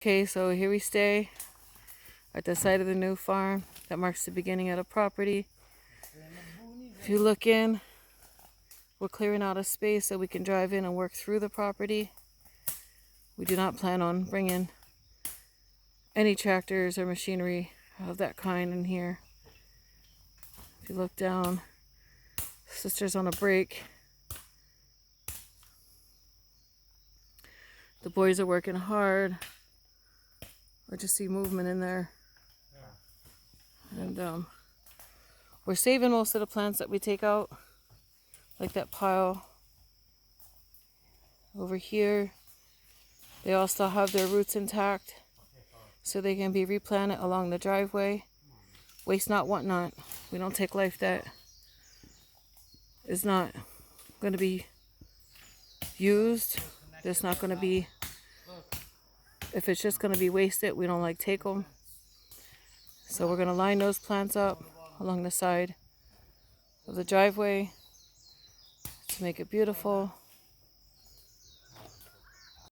Okay, so here we stay at the side of the new farm that marks the beginning of the property. If you look in, we're clearing out a space so we can drive in and work through the property. We do not plan on bringing any tractors or machinery of that kind in here. If you look down, sister's on a break. The boys are working hard. I just see movement in there. And we're saving most of the plants that we take out, like that pile over here. They all still have their roots intact, so they can be replanted along the driveway. Waste not, want not. We don't take life that is not going to be used. There's not going to be, if it's just going to be wasted, we don't like take them. So we're going to line those plants up along the side of the driveway to make it beautiful.